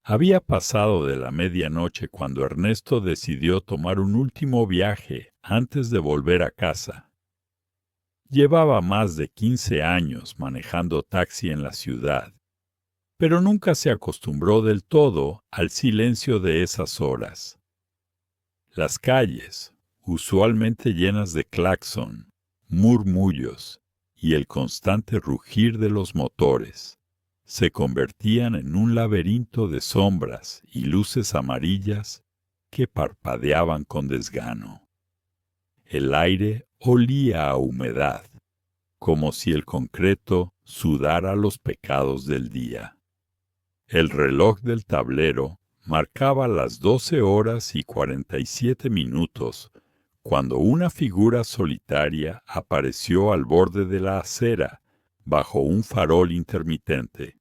Había pasado de la medianoche cuando Ernesto decidió tomar un último viaje antes de volver a casa. Llevaba más de 15 años manejando taxi en la ciudad, pero nunca se acostumbró del todo al silencio de esas horas. Las calles, usualmente llenas de claxon, murmullos y el constante rugir de los motores, se convertían en un laberinto de sombras y luces amarillas que parpadeaban con desgano. El aire olía a humedad, como si el concreto sudara los pecados del día. El reloj del tablero marcaba las 12:47 cuando una figura solitaria apareció al borde de la acera bajo un farol intermitente.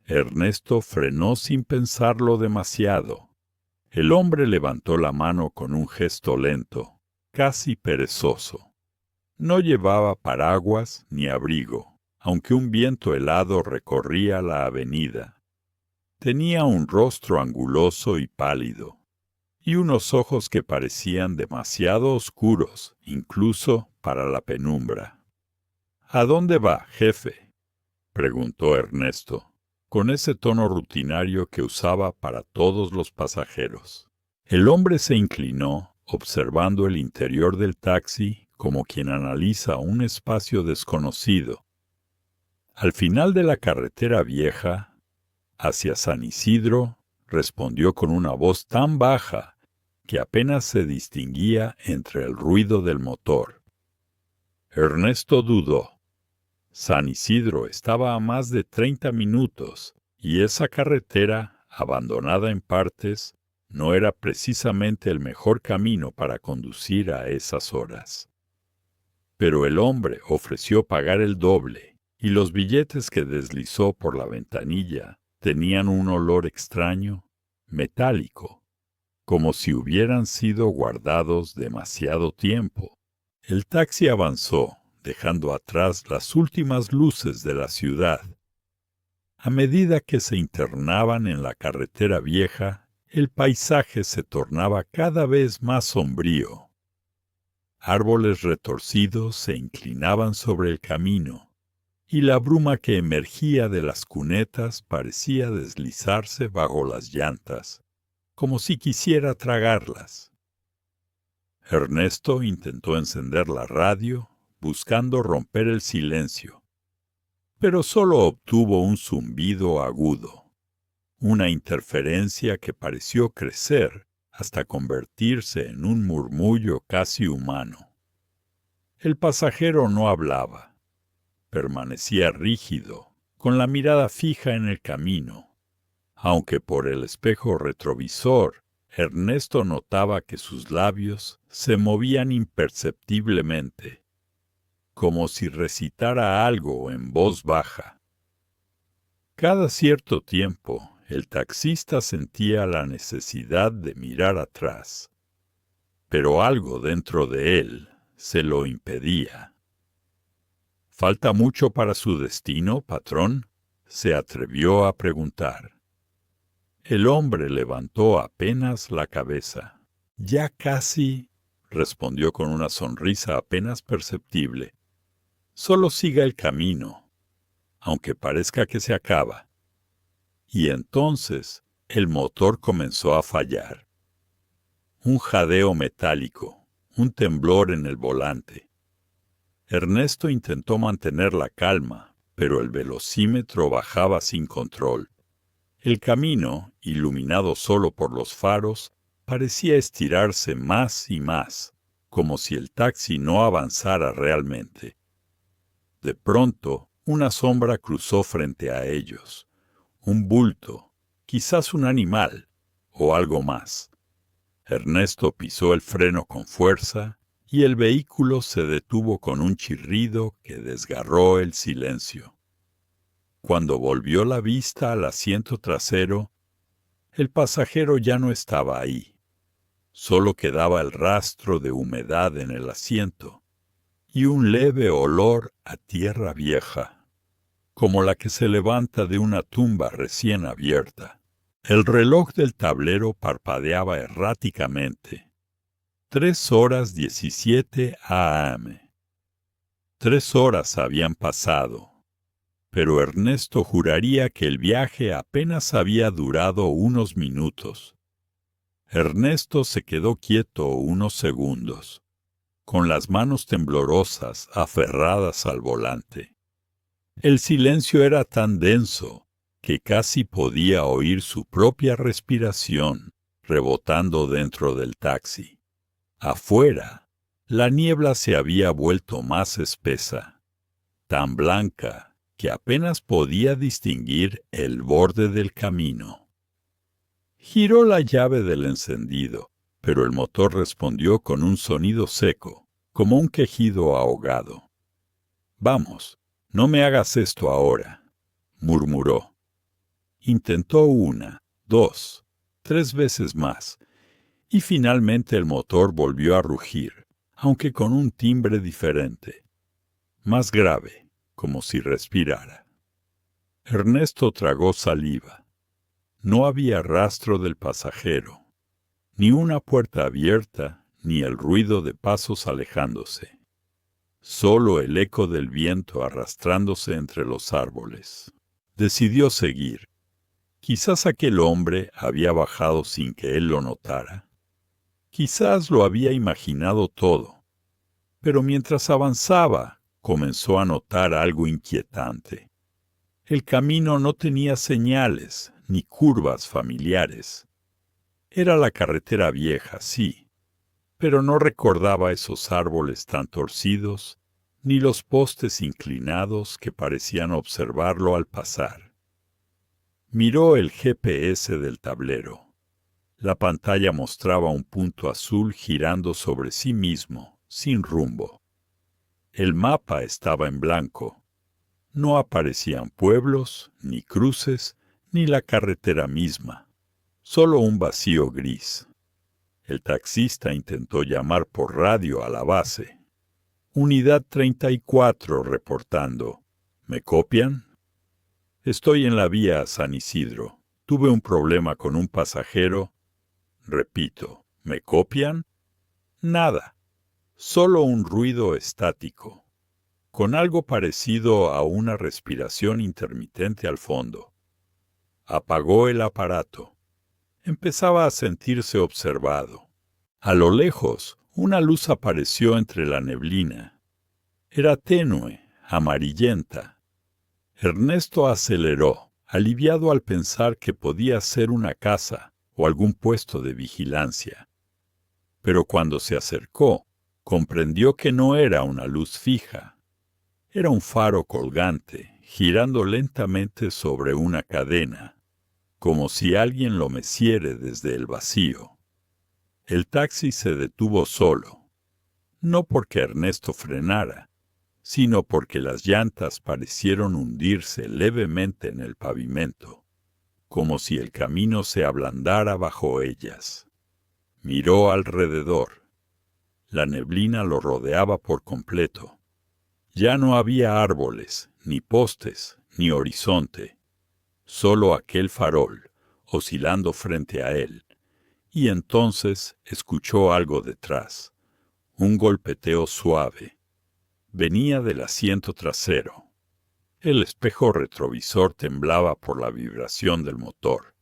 Ernesto frenó sin pensarlo demasiado. El hombre levantó la mano con un gesto lento, casi perezoso. No llevaba paraguas ni abrigo, aunque un viento helado recorría la avenida. Tenía un rostro anguloso y pálido, y unos ojos que parecían demasiado oscuros, incluso para la penumbra. —¿A dónde va, jefe? —preguntó Ernesto, con ese tono rutinario que usaba para todos los pasajeros. El hombre se inclinó, observando el interior del taxi como quien analiza un espacio desconocido. Al final de la carretera vieja, hacia San Isidro, respondió con una voz tan baja que apenas se distinguía entre el ruido del motor. Ernesto dudó. San Isidro estaba a más de 30 minutos y esa carretera, abandonada en partes, no era precisamente el mejor camino para conducir a esas horas. Pero el hombre ofreció pagar el doble y los billetes que deslizó por la ventanilla tenían un olor extraño, metálico, como si hubieran sido guardados demasiado tiempo. El taxi avanzó, dejando atrás las últimas luces de la ciudad. A medida que se internaban en la carretera vieja, el paisaje se tornaba cada vez más sombrío. Árboles retorcidos se inclinaban sobre el camino, y la bruma que emergía de las cunetas parecía deslizarse bajo las llantas, como si quisiera tragarlas. Ernesto intentó encender la radio, buscando romper el silencio, pero solo obtuvo un zumbido agudo, una interferencia que pareció crecer hasta convertirse en un murmullo casi humano. El pasajero no hablaba. Permanecía rígido, con la mirada fija en el camino, aunque por el espejo retrovisor Ernesto notaba que sus labios se movían imperceptiblemente, como si recitara algo en voz baja. Cada cierto tiempo, el taxista sentía la necesidad de mirar atrás, pero algo dentro de él se lo impedía. —¿Falta mucho para su destino, patrón? —se atrevió a preguntar. El hombre levantó apenas la cabeza. —Ya casi —respondió con una sonrisa apenas perceptible—. Solo siga el camino, aunque parezca que se acaba. Y entonces el motor comenzó a fallar. Un jadeo metálico, un temblor en el volante. Ernesto intentó mantener la calma, pero el velocímetro bajaba sin control. El camino, iluminado solo por los faros, parecía estirarse más y más, como si el taxi no avanzara realmente. De pronto, una sombra cruzó frente a ellos. Un bulto, quizás un animal, o algo más. Ernesto pisó el freno con fuerza y el vehículo se detuvo con un chirrido que desgarró el silencio. Cuando volvió la vista al asiento trasero, el pasajero ya no estaba ahí. Solo quedaba el rastro de humedad en el asiento y un leve olor a tierra vieja, como la que se levanta de una tumba recién abierta. El reloj del tablero parpadeaba erráticamente. 3:17 a.m. 3 horas habían pasado, pero Ernesto juraría que el viaje apenas había durado unos minutos. Ernesto se quedó quieto unos segundos, con las manos temblorosas aferradas al volante. El silencio era tan denso que casi podía oír su propia respiración rebotando dentro del taxi. Afuera, la niebla se había vuelto más espesa, tan blanca que apenas podía distinguir el borde del camino. Giró la llave del encendido, pero el motor respondió con un sonido seco, como un quejido ahogado. «Vamos, no me hagas esto ahora», murmuró. Intentó 1, 2, 3 veces más, y finalmente el motor volvió a rugir, aunque con un timbre diferente, más grave, como si respirara. Ernesto tragó saliva. No había rastro del pasajero, ni una puerta abierta, ni el ruido de pasos alejándose. Solo el eco del viento arrastrándose entre los árboles. Decidió seguir. Quizás aquel hombre había bajado sin que él lo notara. Quizás lo había imaginado todo. Pero mientras avanzaba, comenzó a notar algo inquietante. El camino no tenía señales ni curvas familiares. Era la carretera vieja, sí, pero no recordaba esos árboles tan torcidos, ni los postes inclinados que parecían observarlo al pasar. Miró el GPS del tablero. La pantalla mostraba un punto azul girando sobre sí mismo, sin rumbo. El mapa estaba en blanco. No aparecían pueblos, ni cruces, ni la carretera misma. Solo un vacío gris. El taxista intentó llamar por radio a la base. Unidad 34 reportando. ¿Me copian? Estoy en la vía a San Isidro. Tuve un problema con un pasajero. Repito, ¿me copian? Nada. Solo un ruido estático, con algo parecido a una respiración intermitente al fondo. Apagó el aparato. Empezaba a sentirse observado. A lo lejos, una luz apareció entre la neblina. Era tenue, amarillenta. Ernesto aceleró, aliviado al pensar que podía ser una casa o algún puesto de vigilancia. Pero cuando se acercó, comprendió que no era una luz fija. Era un faro colgante, girando lentamente sobre una cadena, como si alguien lo meciere desde el vacío. El taxi se detuvo solo, no porque Ernesto frenara, sino porque las llantas parecieron hundirse levemente en el pavimento, como si el camino se ablandara bajo ellas. Miró alrededor. La neblina lo rodeaba por completo. Ya no había árboles, ni postes, ni horizonte, solo aquel farol, oscilando frente a él, y entonces escuchó algo detrás, un golpeteo suave. Venía del asiento trasero. El espejo retrovisor temblaba por la vibración del motor,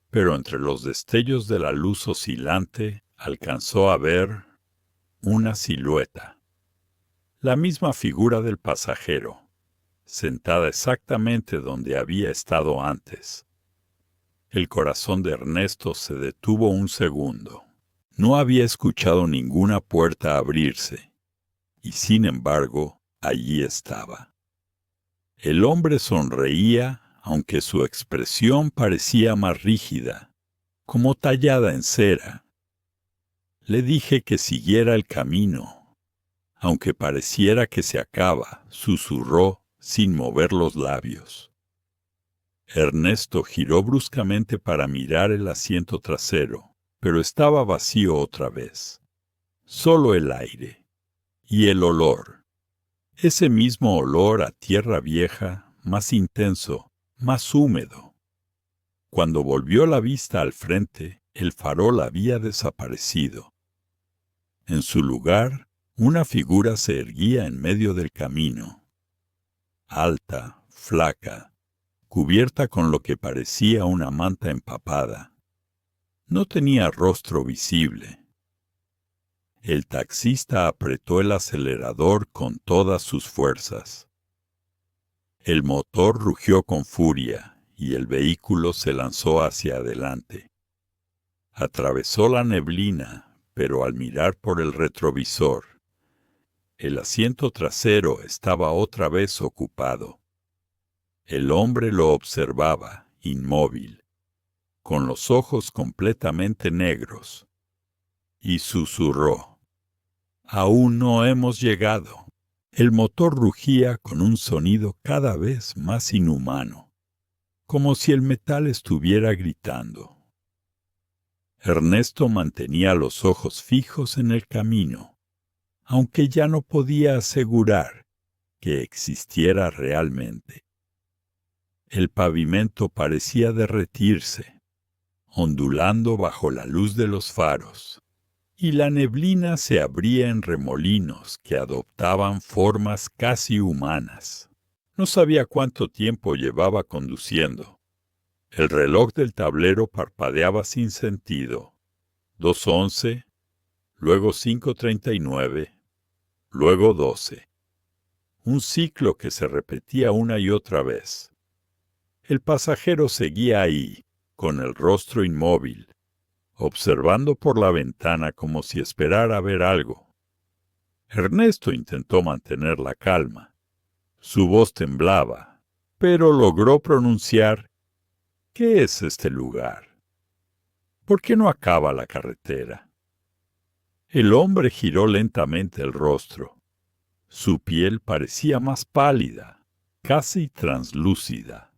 pero entre los destellos de la luz oscilante alcanzó a ver una silueta. La misma figura del pasajero, sentada exactamente donde había estado antes. El corazón de Ernesto se detuvo un segundo. No había escuchado ninguna puerta abrirse. Y sin embargo, allí estaba. El hombre sonreía, aunque su expresión parecía más rígida, como tallada en cera. Le dije que siguiera el camino. Aunque pareciera que se acaba, susurró sin mover los labios. Ernesto giró bruscamente para mirar el asiento trasero, pero estaba vacío otra vez. Solo el aire. Y el olor, ese mismo olor a tierra vieja, más intenso, más húmedo. Cuando volvió la vista al frente, el farol había desaparecido. En su lugar, una figura se erguía en medio del camino. Alta, flaca, cubierta con lo que parecía una manta empapada. No tenía rostro visible. El taxista apretó el acelerador con todas sus fuerzas. El motor rugió con furia y el vehículo se lanzó hacia adelante. Atravesó la neblina, pero al mirar por el retrovisor, el asiento trasero estaba otra vez ocupado. El hombre lo observaba, inmóvil, con los ojos completamente negros, y susurró: «Aún no hemos llegado». El motor rugía con un sonido cada vez más inhumano, como si el metal estuviera gritando. Ernesto mantenía los ojos fijos en el camino, aunque ya no podía asegurar que existiera realmente. El pavimento parecía derretirse, ondulando bajo la luz de los faros, y la neblina se abría en remolinos que adoptaban formas casi humanas. No sabía cuánto tiempo llevaba conduciendo. El reloj del tablero parpadeaba sin sentido. 2:11, luego 5:39, luego 12. Un ciclo que se repetía una y otra vez. El pasajero seguía ahí, con el rostro inmóvil, observando por la ventana como si esperara ver algo. Ernesto intentó mantener la calma. Su voz temblaba, pero logró pronunciar: «¿Qué es este lugar? ¿Por qué no acaba la carretera?». El hombre giró lentamente el rostro. Su piel parecía más pálida, casi translúcida.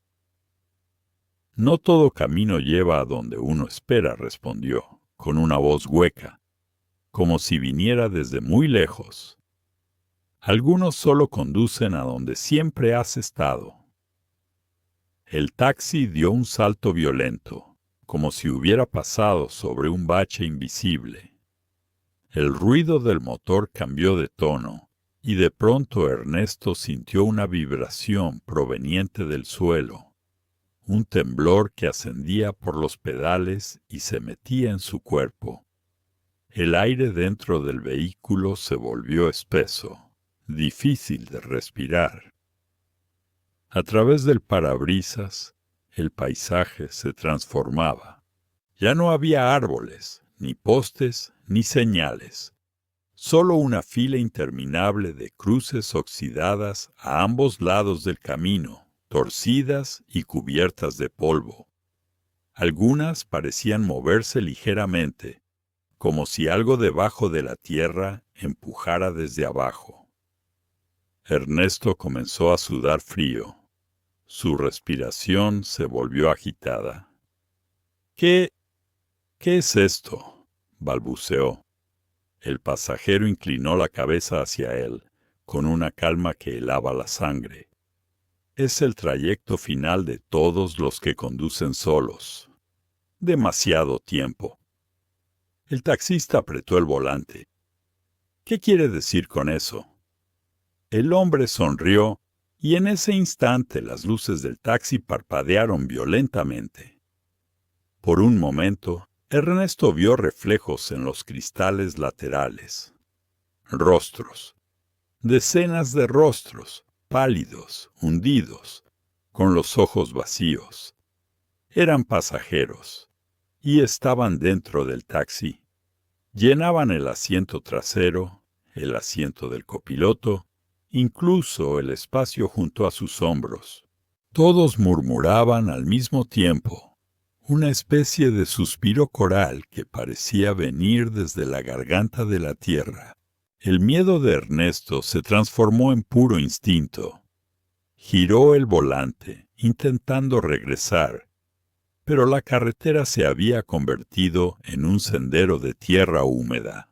«No todo camino lleva a donde uno espera», respondió, con una voz hueca, como si viniera desde muy lejos. «Algunos solo conducen a donde siempre has estado». El taxi dio un salto violento, como si hubiera pasado sobre un bache invisible. El ruido del motor cambió de tono, y de pronto Ernesto sintió una vibración proveniente del suelo, un temblor que ascendía por los pedales y se metía en su cuerpo. El aire dentro del vehículo se volvió espeso, difícil de respirar. A través del parabrisas, el paisaje se transformaba. Ya no había árboles, ni postes, ni señales. Solo una fila interminable de cruces oxidadas a ambos lados del camino, torcidas y cubiertas de polvo. Algunas parecían moverse ligeramente, como si algo debajo de la tierra empujara desde abajo. Ernesto comenzó a sudar frío. Su respiración se volvió agitada. ¿Qué es esto?», balbuceó. El pasajero inclinó la cabeza hacia él, con una calma que helaba la sangre. «Es el trayecto final de todos los que conducen solos. Demasiado tiempo». El taxista apretó el volante. «¿Qué quiere decir con eso?». El hombre sonrió, y en ese instante las luces del taxi parpadearon violentamente. Por un momento, Ernesto vio reflejos en los cristales laterales. Rostros. Decenas de rostros, pálidos, hundidos, con los ojos vacíos. Eran pasajeros, y estaban dentro del taxi. Llenaban el asiento trasero, el asiento del copiloto, incluso el espacio junto a sus hombros. Todos murmuraban al mismo tiempo, una especie de suspiro coral que parecía venir desde la garganta de la tierra. El miedo de Ernesto se transformó en puro instinto. Giró el volante, intentando regresar, pero la carretera se había convertido en un sendero de tierra húmeda.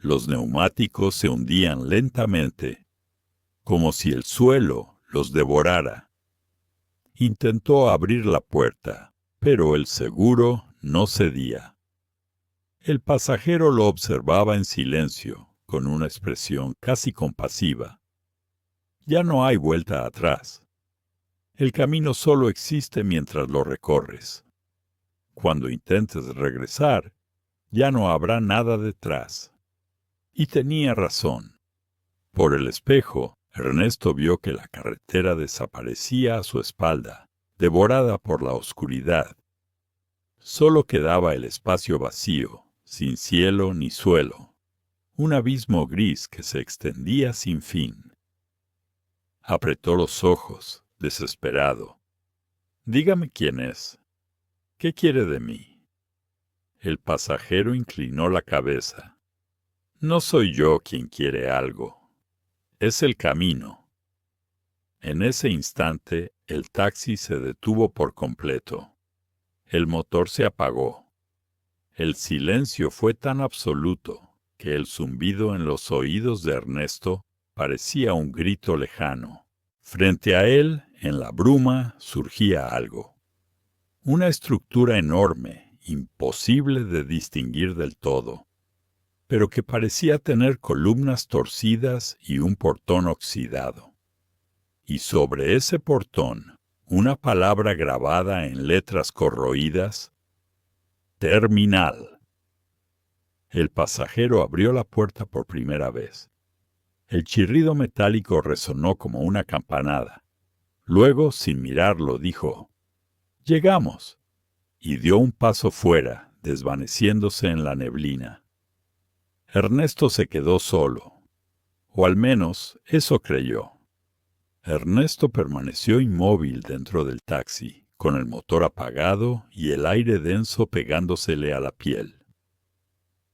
Los neumáticos se hundían lentamente, como si el suelo los devorara. Intentó abrir la puerta, pero el seguro no cedía. El pasajero lo observaba en silencio, con una expresión casi compasiva. Ya no hay vuelta atrás. El camino solo existe mientras lo recorres. Cuando intentes regresar, ya no habrá nada detrás. Y tenía razón. Por el espejo, Ernesto vio que la carretera desaparecía a su espalda, devorada por la oscuridad. Solo quedaba el espacio vacío, sin cielo ni suelo, un abismo gris que se extendía sin fin. Apretó los ojos, desesperado. «Dígame quién es. ¿Qué quiere de mí?» El pasajero inclinó la cabeza. «No soy yo quien quiere algo. Es el camino». En ese instante, el taxi se detuvo por completo. El motor se apagó. El silencio fue tan absoluto que el zumbido en los oídos de Ernesto parecía un grito lejano. Frente a él, en la bruma, surgía algo. Una estructura enorme, imposible de distinguir del todo, pero que parecía tener columnas torcidas y un portón oxidado. Y sobre ese portón, una palabra grabada en letras corroídas: «Terminal». El pasajero abrió la puerta por primera vez. El chirrido metálico resonó como una campanada. Luego, sin mirarlo, dijo: «Llegamos», y dio un paso fuera, desvaneciéndose en la neblina. Ernesto se quedó solo, o al menos eso creyó. Ernesto permaneció inmóvil dentro del taxi, con el motor apagado y el aire denso pegándosele a la piel.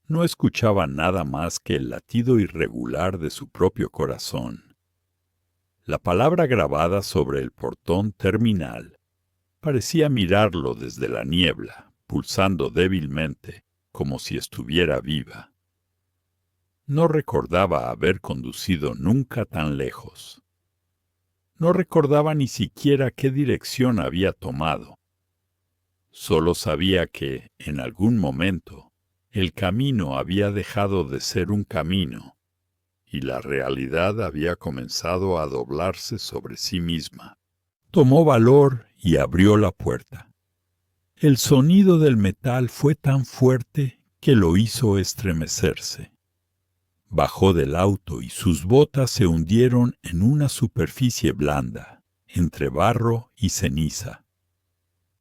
No escuchaba nada más que el latido irregular de su propio corazón. La palabra grabada sobre el portón terminal parecía mirarlo desde la niebla, pulsando débilmente, como si estuviera viva. No recordaba haber conducido nunca tan lejos. No recordaba ni siquiera qué dirección había tomado. Solo sabía que, en algún momento, el camino había dejado de ser un camino, y la realidad había comenzado a doblarse sobre sí misma. Tomó valor y abrió la puerta. El sonido del metal fue tan fuerte que lo hizo estremecerse. Bajó del auto y sus botas se hundieron en una superficie blanda, entre barro y ceniza.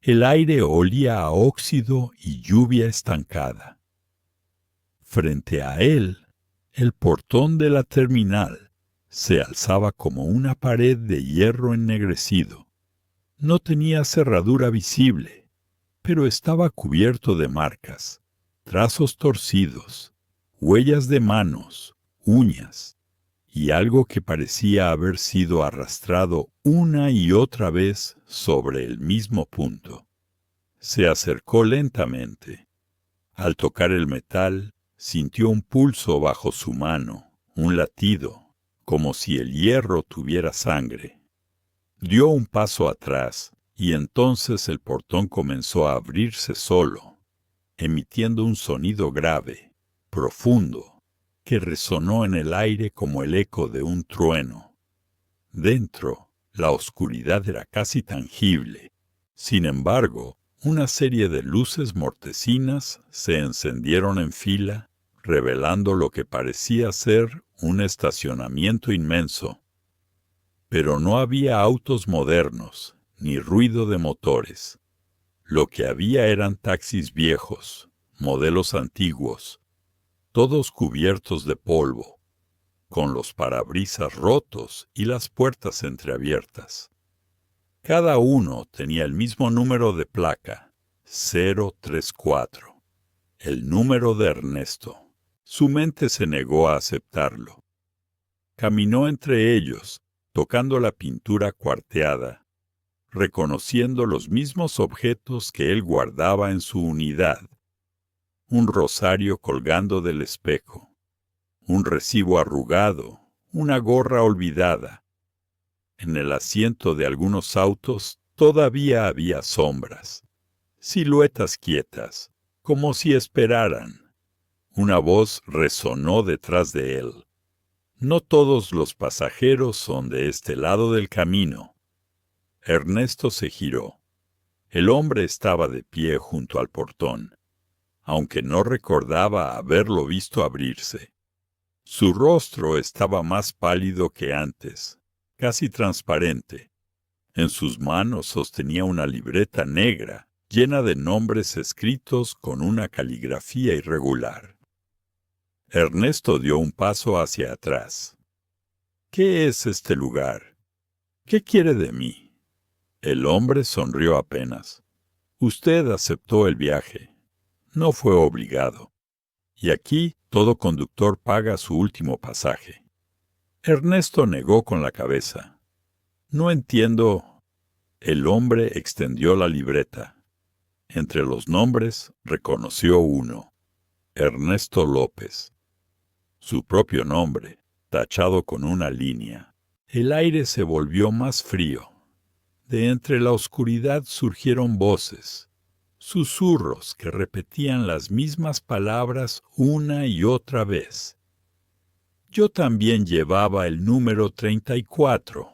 El aire olía a óxido y lluvia estancada. Frente a él, el portón de la terminal se alzaba como una pared de hierro ennegrecido. No tenía cerradura visible, pero estaba cubierto de marcas, trazos torcidos, huellas de manos, uñas, y algo que parecía haber sido arrastrado una y otra vez sobre el mismo punto. Se acercó lentamente. Al tocar el metal, sintió un pulso bajo su mano, un latido, como si el hierro tuviera sangre. Dio un paso atrás, y entonces el portón comenzó a abrirse solo, emitiendo un sonido grave, profundo, que resonó en el aire como el eco de un trueno. Dentro, la oscuridad era casi tangible. Sin embargo, una serie de luces mortecinas se encendieron en fila, revelando lo que parecía ser un estacionamiento inmenso. Pero no había autos modernos, ni ruido de motores. Lo que había eran taxis viejos, modelos antiguos, todos cubiertos de polvo, con los parabrisas rotos y las puertas entreabiertas. Cada uno tenía el mismo número de placa, 034, el número de Ernesto. Su mente se negó a aceptarlo. Caminó entre ellos, tocando la pintura cuarteada, reconociendo los mismos objetos que él guardaba en su unidad. Un rosario colgando del espejo, un recibo arrugado, una gorra olvidada. En el asiento de algunos autos Todavía había sombras, siluetas quietas, como si esperaran. Una voz resonó detrás de él. No todos los pasajeros son de este lado del camino. Ernesto se giró. El hombre estaba de pie junto al portón, aunque no recordaba haberlo visto abrirse. Su rostro estaba más pálido que antes, casi transparente. En sus manos sostenía una libreta negra, llena de nombres escritos con una caligrafía irregular. Ernesto dio un paso hacia atrás. ¿Qué es este lugar? ¿Qué quiere de mí? El hombre sonrió apenas. Usted aceptó el viaje. No fue obligado. Y aquí todo conductor paga su último pasaje. Ernesto negó con la cabeza. No entiendo. El hombre extendió la libreta. Entre los nombres reconoció uno. Ernesto López. Su propio nombre, tachado con una línea. El aire se volvió más frío. De entre la oscuridad surgieron voces, susurros que repetían las mismas palabras una y otra vez. Yo también llevaba el número 34.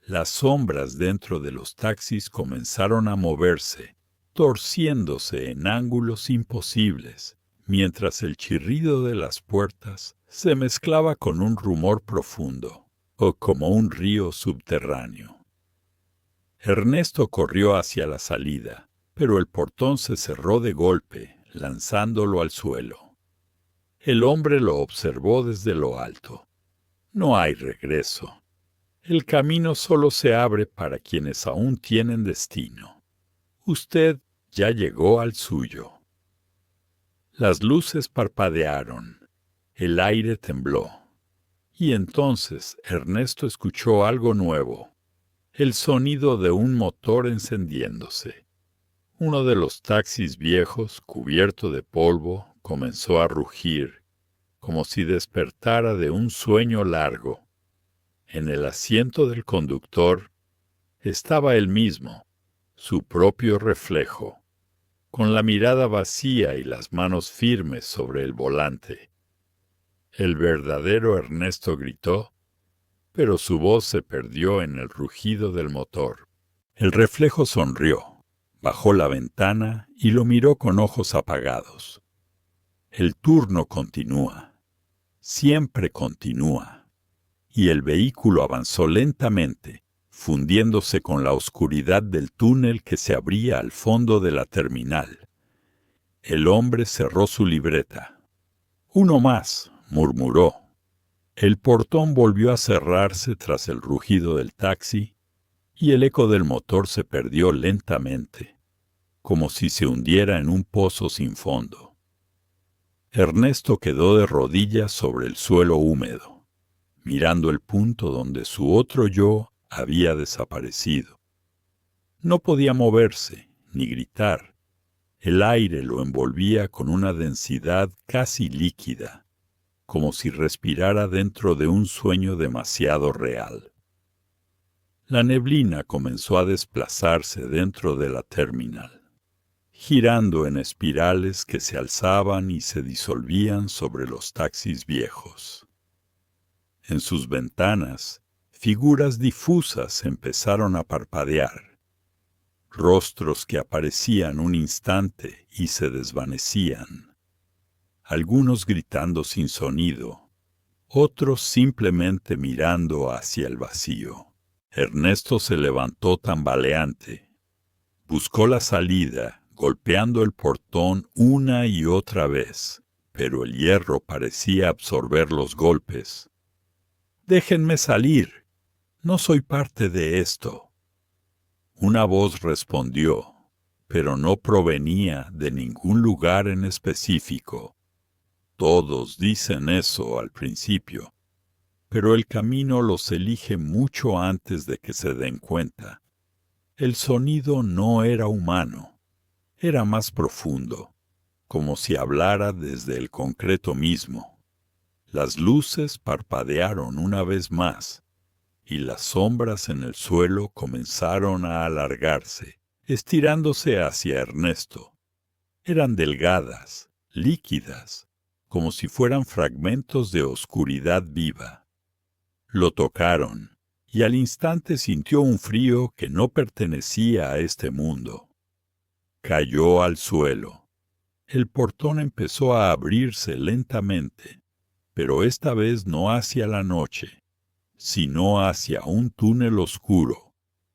Las sombras dentro de los taxis comenzaron a moverse, torciéndose en ángulos imposibles, mientras el chirrido de las puertas se mezclaba con un rumor profundo, o como un río subterráneo. Ernesto corrió hacia la salida, pero el portón se cerró de golpe, lanzándolo al suelo. El hombre lo observó desde lo alto. No hay regreso. El camino solo se abre para quienes aún tienen destino. Usted ya llegó al suyo. Las luces parpadearon. El aire tembló. Y entonces Ernesto escuchó algo nuevo. El sonido de un motor encendiéndose. Uno de los taxis viejos, cubierto de polvo, comenzó a rugir, como si despertara de un sueño largo. En el asiento del conductor estaba él mismo, su propio reflejo, con la mirada vacía y las manos firmes sobre el volante. El verdadero Ernesto gritó, pero su voz se perdió en el rugido del motor. El reflejo sonrió, bajó la ventana y lo miró con ojos apagados. El turno continúa, siempre continúa, y el vehículo avanzó lentamente, fundiéndose con la oscuridad del túnel que se abría al fondo de la terminal. El hombre cerró su libreta. «Uno más», murmuró. El portón volvió a cerrarse tras el rugido del taxi y el eco del motor se perdió lentamente, como si se hundiera en un pozo sin fondo. Ernesto quedó de rodillas sobre el suelo húmedo, mirando el punto donde su otro yo había desaparecido. No podía moverse, ni gritar. El aire lo envolvía con una densidad casi líquida, como si respirara dentro de un sueño demasiado real. La neblina comenzó a desplazarse dentro de la terminal, girando en espirales que se alzaban y se disolvían sobre los taxis viejos. En sus ventanas, figuras difusas empezaron a parpadear, rostros que aparecían un instante y se desvanecían. Algunos gritando sin sonido, otros simplemente mirando hacia el vacío. Ernesto se levantó tambaleante. Buscó la salida, golpeando el portón una y otra vez, pero el hierro parecía absorber los golpes. «Déjenme salir. No soy parte de esto». Una voz respondió, pero no provenía de ningún lugar en específico. Todos dicen eso al principio, pero el camino los elige mucho antes de que se den cuenta. El sonido no era humano, era más profundo, como si hablara desde el concreto mismo. Las luces parpadearon una vez más, y las sombras en el suelo comenzaron a alargarse, estirándose hacia Ernesto. Eran delgadas, líquidas, como si fueran fragmentos de oscuridad viva. Lo tocaron, y al instante sintió un frío que no pertenecía a este mundo. Cayó al suelo. El portón empezó a abrirse lentamente, pero esta vez no hacia la noche, sino hacia un túnel oscuro,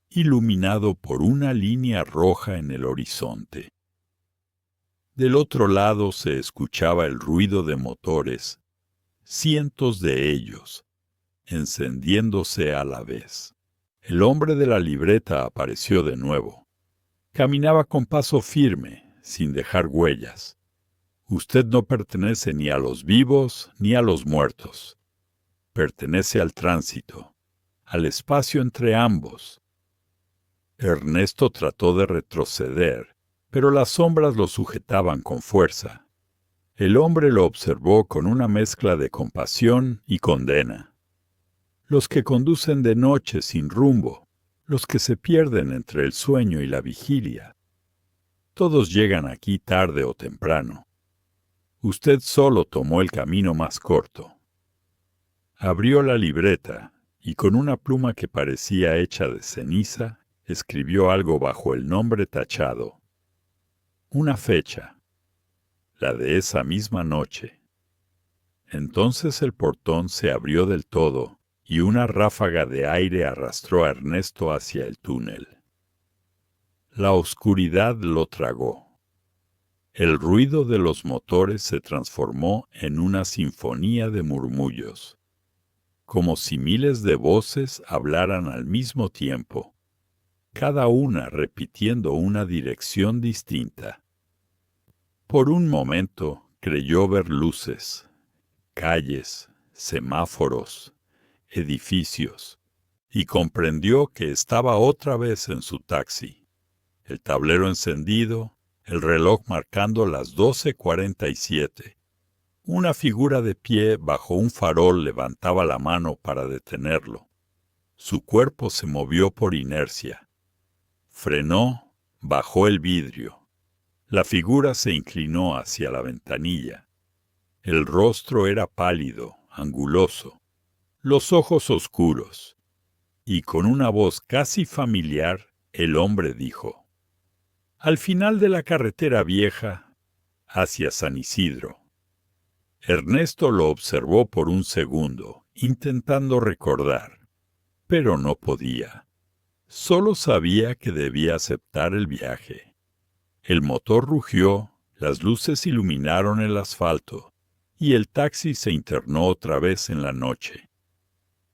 iluminado por una línea roja en el horizonte. Del otro lado se escuchaba el ruido de motores, cientos de ellos, encendiéndose a la vez. El hombre de la libreta apareció de nuevo. Caminaba con paso firme, sin dejar huellas. Usted no pertenece ni a los vivos ni a los muertos. Pertenece al tránsito, al espacio entre ambos. Ernesto trató de retroceder, pero las sombras lo sujetaban con fuerza. El hombre lo observó con una mezcla de compasión y condena. Los que conducen de noche sin rumbo, los que se pierden entre el sueño y la vigilia. Todos llegan aquí tarde o temprano. Usted solo tomó el camino más corto. Abrió la libreta y con una pluma que parecía hecha de ceniza, escribió algo bajo el nombre tachado. Una fecha, la de esa misma noche. Entonces el portón se abrió del todo y una ráfaga de aire arrastró a Ernesto hacia el túnel. La oscuridad lo tragó. El ruido de los motores se transformó en una sinfonía de murmullos, como si miles de voces hablaran al mismo tiempo, cada una repitiendo una dirección distinta. Por un momento creyó ver luces, calles, semáforos, edificios, y comprendió que estaba otra vez en su taxi, el tablero encendido, el reloj marcando las 12:47. Una figura de pie bajo un farol levantaba la mano para detenerlo. Su cuerpo se movió por inercia. Frenó, bajó el vidrio. La figura se inclinó hacia la ventanilla. El rostro era pálido, anguloso, los ojos oscuros, y con una voz casi familiar, el hombre dijo: «Al final de la carretera vieja, hacia San Isidro». Ernesto lo observó por un segundo, intentando recordar, pero no podía. Solo sabía que debía aceptar el viaje. El motor rugió, las luces iluminaron el asfalto, y el taxi se internó otra vez en la noche.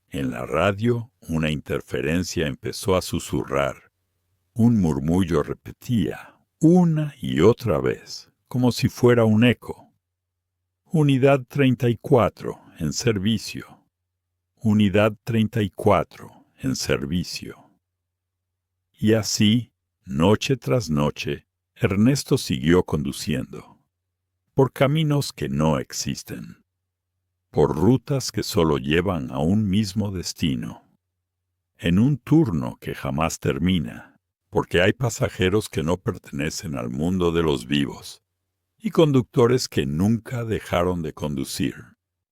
En la radio, una interferencia empezó a susurrar. Un murmullo repetía, una y otra vez, como si fuera un eco. Unidad 34, en servicio. Unidad 34, en servicio. Y así, noche tras noche, Ernesto siguió conduciendo, por caminos que no existen, por rutas que solo llevan a un mismo destino, en un turno que jamás termina, porque hay pasajeros que no pertenecen al mundo de los vivos, y conductores que nunca dejaron de conducir.